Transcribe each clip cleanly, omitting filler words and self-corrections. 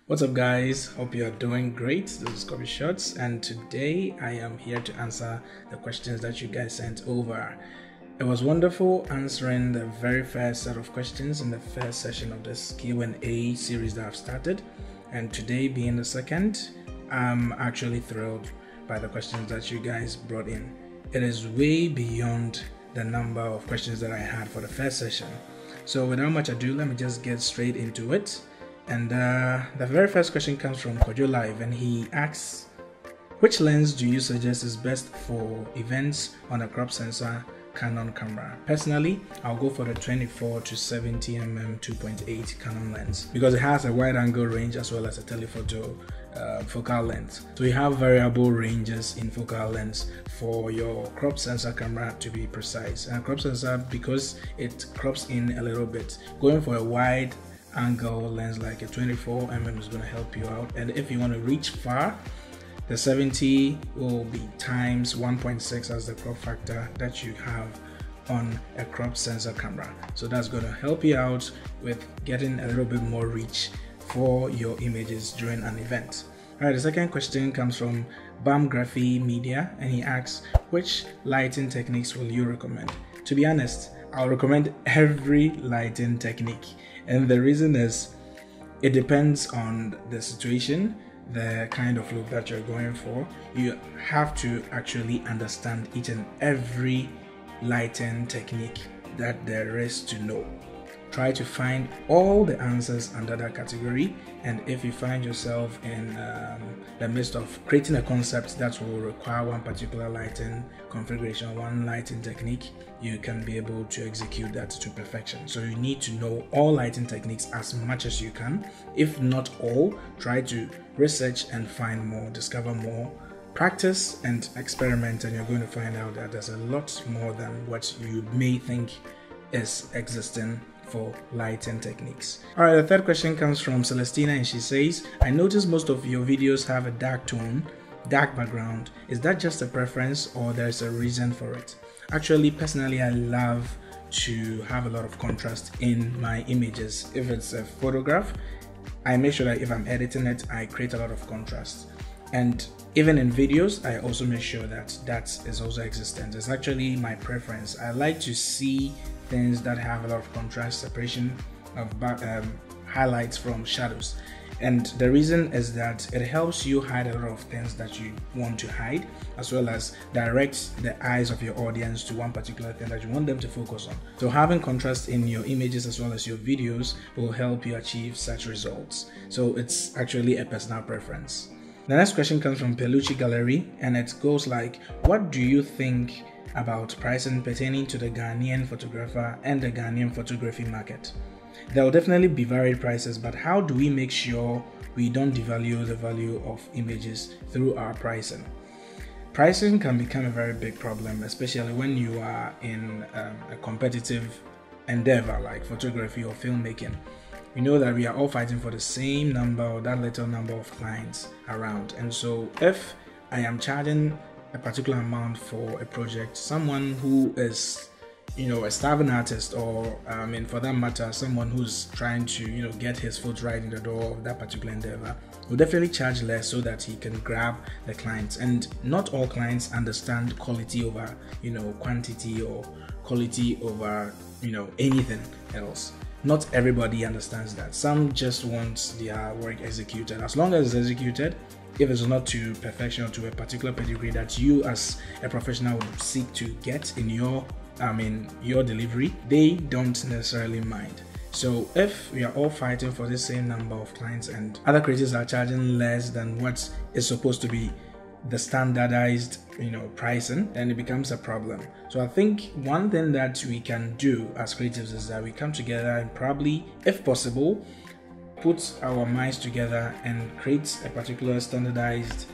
What's up guys, hope you are doing great. This is Coffee Shots and today I am here to answer the questions that you guys sent over. It was wonderful answering the very first set of questions in the first session of this Q&A series that I've started, and today being the second, I'm actually thrilled by the questions that you guys brought in. It is way beyond the number of questions that I had for the first session. So without much ado, let me just get straight into it. And the very first question comes from Kojo Live, and he asks, which lens do you suggest is best for events on a crop sensor Canon camera? Personally, I'll go for the 24 to 70 mm 2.8 Canon lens because it has a wide angle range as well as a telephoto focal length. So you have variable ranges in focal length for your crop sensor camera, to be precise. And crop sensor, because it crops in a little bit, going for a wide angle lens like a 24 mm is going to help you out. And if you want to reach far, the 70 will be times 1.6 as the crop factor that you have on a crop sensor camera. So that's going to help you out with getting a little bit more reach for your images during an event. Alright, the second question comes from Bam Graphy Media, and he asks, which lighting techniques will you recommend? To be honest, I'll recommend every lighting technique, and the reason is it depends on the situation, the kind of look that you're going for. You have to actually understand each and every lighting technique that there is to know. Try to find all the answers under that category, and if you find yourself in the midst of creating a concept that will require one particular lighting configuration, one lighting technique, you can be able to execute that to perfection. So you need to know all lighting techniques as much as you can. If not all, try to research and find more, discover more, practice and experiment, and you're going to find out that there's a lot more than what you may think is existing for lighting techniques. Alright, the third question comes from Celestina, and she says, I notice most of your videos have a dark tone, dark background. Is that just a preference or there's a reason for it? Actually, personally, I love to have a lot of contrast in my images. If it's a photograph, I make sure that if I'm editing it, I create a lot of contrast. And even in videos, I also make sure that that is also existent. It's actually my preference. I like to see things that have a lot of contrast, separation of highlights from shadows. And the reason is that it helps you hide a lot of things that you want to hide, as well as direct the eyes of your audience to one particular thing that you want them to focus on. So having contrast in your images as well as your videos will help you achieve such results. So it's actually a personal preference. The next question comes from Pelucci Gallery, and it goes like, what do you think about pricing pertaining to the Ghanaian photographer and the Ghanaian photography market? There will definitely be varied prices, but how do we make sure we don't devalue the value of images through our pricing? Pricing can become a very big problem, especially when you are in a competitive endeavor like photography or filmmaking. We know that we are all fighting for the same number or that little number of clients around, and so if I am charging a particular amount for a project, someone who is, a starving artist, or for that matter, someone who's trying to, get his foot right in the door of that particular endeavor, will definitely charge less so that he can grab the clients. And not all clients understand quality over, quantity, or quality over, anything else. Not everybody understands that. Some just want their work executed. As long as it's executed, if it's not to perfection or to a particular pedigree that you as a professional would seek to get in your delivery, they don't necessarily mind. So if we are all fighting for the same number of clients and other creators are charging less than what is supposed to be the standardized pricing, then it becomes a problem. So I think one thing that we can do as creatives is that we come together and probably, if possible, put our minds together and create a particular standardized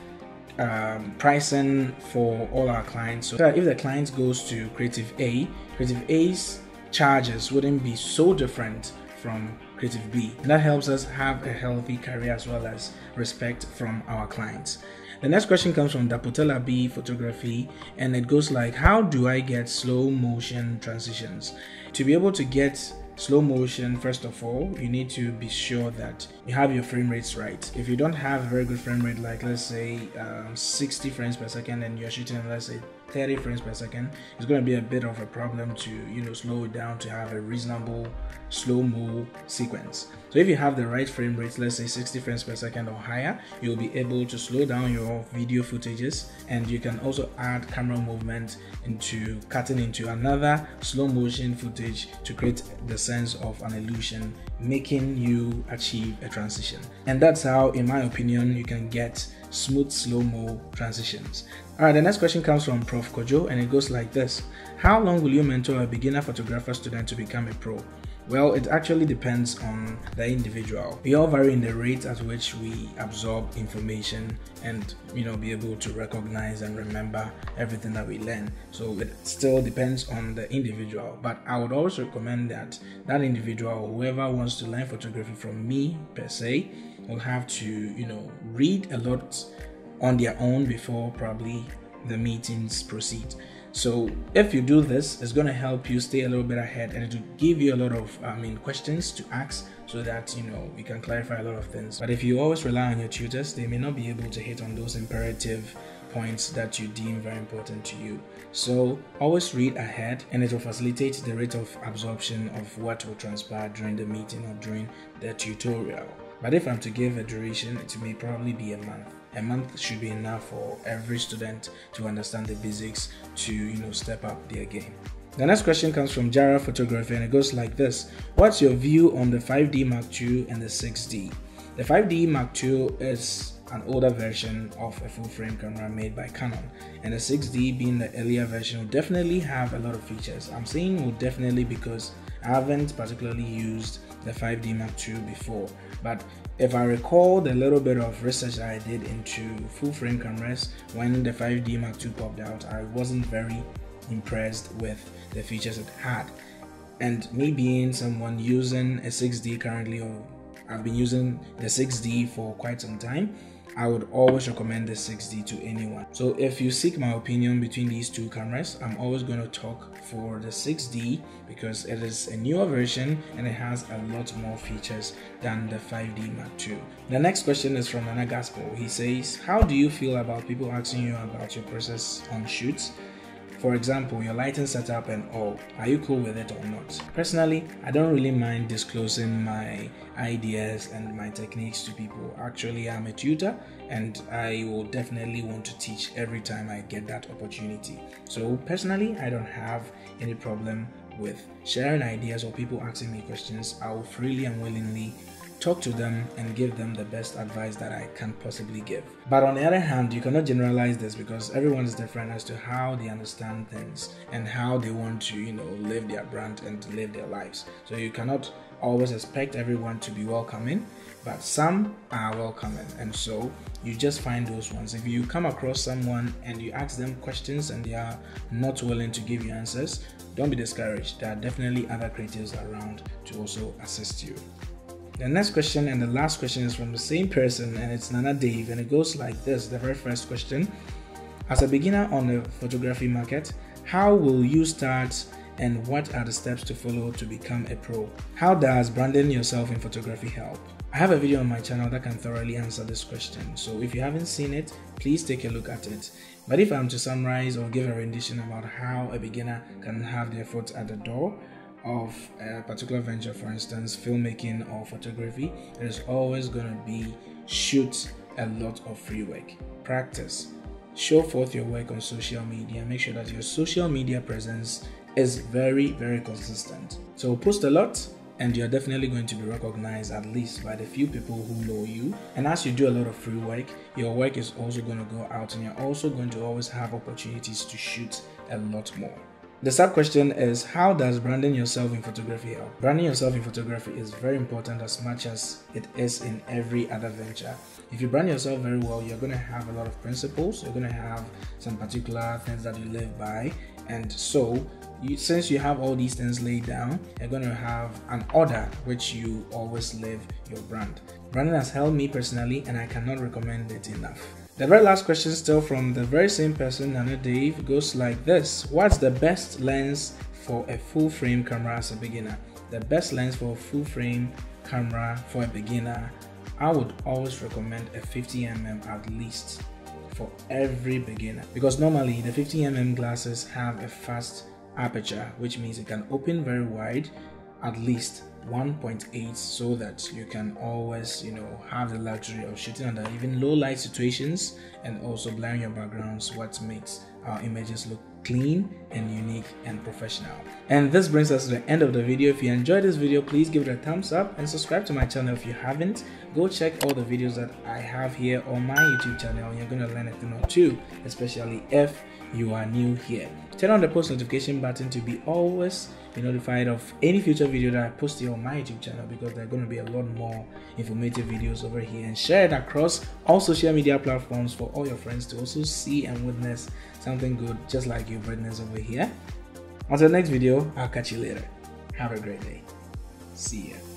pricing for all our clients. So that if the client goes to Creative A, Creative A's charges wouldn't be so different from Creative B. And that helps us have a healthy career as well as respect from our clients. The next question comes from Dapotela B Photography, and it goes like, how do I get slow motion transitions? To be able to get slow motion, first of all, you need to be sure that you have your frame rates right. If you don't have a very good frame rate, like let's say 60 frames per second, and you're shooting, let's say 30 frames per second, it's going to be a bit of a problem to slow it down to have a reasonable slow-mo sequence. So if you have the right frame rates, let's say 60 frames per second or higher, you'll be able to slow down your video footages, and you can also add camera movement into cutting into another slow motion footage to create the sense of an illusion, making you achieve a transition. And that's how, in my opinion, you can get smooth slow-mo transitions. Alright, the next question comes from Prof. Kojo, and it goes like this. How long will you mentor a beginner photographer student to become a pro? Well, it actually depends on the individual. We all vary in the rate at which we absorb information and be able to recognize and remember everything that we learn. So it still depends on the individual, but I would always recommend that individual, whoever wants to learn photography from me per se, will have to read a lot on their own before probably the meetings proceed. So if you do this, it's going to help you stay a little bit ahead, and it will give you a lot of questions to ask, so that we can clarify a lot of things. But if you always rely on your tutors, they may not be able to hit on those imperative points that you deem very important to you. So always read ahead, and it will facilitate the rate of absorption of what will transpire during the meeting or during the tutorial. But if I'm to give a duration, it may probably be a month. A month should be enough for every student to understand the basics to step up their game. The next question comes from Jara Photography, and it goes like this. What's your view on the 5D Mark II and the 6D? The 5D Mark II is an older version of a full-frame camera made by Canon, and the 6D, being the earlier version, will definitely have a lot of features. I'm saying will definitely because I haven't particularly used the 5D Mark II before, but if I recall the little bit of research that I did into full-frame cameras when the 5D Mark II popped out, I wasn't very impressed with the features it had. And me being someone using a 6D currently, or I've been using the 6D for quite some time, I would always recommend the 6D to anyone. So if you seek my opinion between these two cameras, I'm always going to talk for the 6D because it is a newer version and it has a lot more features than the 5D Mark II. The next question is from Nana Gaspar. He says, how do you feel about people asking you about your process on shoots? For example, your lighting setup and all. Are you cool with it or not? Personally, I don't really mind disclosing my ideas and my techniques to people. Actually, I'm a tutor and I will definitely want to teach every time I get that opportunity. So personally, I don't have any problem with sharing ideas or people asking me questions. I will freely and willingly talk to them and give them the best advice that I can possibly give. But on the other hand, you cannot generalize this because everyone is different as to how they understand things and how they want to, live their brand and live their lives. So you cannot always expect everyone to be welcoming, but some are welcoming, and so you just find those ones. If you come across someone and you ask them questions and they are not willing to give you answers, don't be discouraged. There are definitely other creatives around to also assist you. The next question and the last question is from the same person, and it's Nana Dave, and it goes like this. The very first question: as a beginner on the photography market, how will you start and what are the steps to follow to become a pro? How does branding yourself in photography help? I have a video on my channel that can thoroughly answer this question, so if you haven't seen it, please take a look at it. But if I'm to summarize or give a rendition about how a beginner can have their foot at the door of a particular venture, for instance filmmaking or photography, there's always going to be shoot a lot of free work, practice, show forth your work on social media, make sure that your social media presence is very, very consistent. So post a lot and you're definitely going to be recognized at least by the few people who know you. And as you do a lot of free work, your work is also going to go out and you're also going to always have opportunities to shoot a lot more. The sub question is, how does branding yourself in photography help? Branding yourself in photography is very important as much as it is in every other venture. If you brand yourself very well, you're going to have a lot of principles, you're going to have some particular things that you live by, and so since you have all these things laid down, you're going to have an order which you always live your brand. Branding has helped me personally and I cannot recommend it enough. The very last question, still from the very same person, Nana Dave, goes like this: what's the best lens for a full frame camera as a beginner? the best lens for a full frame camera for a beginner, I would always recommend a 50mm at least for every beginner, because normally the 50mm glasses have a fast aperture, which means it can open very wide, at least 1.8, so that you can always have the luxury of shooting under even low light situations and also blurring your backgrounds, what makes our images look clean and unique and professional. And this brings us to the end of the video. If you enjoyed this video, please give it a thumbs up and subscribe to my channel if you haven't. Go check all the videos that I have here on my YouTube channel. You're going to learn a thing or two, especially if you are new here. Turn on the post notification button to be always be notified of any future video that I post here on my YouTube channel, because there are going to be a lot more informative videos over here, and share it across all social media platforms for all your friends to also see and witness something good just like you've witnessed over here. Until the next video, I'll catch you later. Have a great day. See ya.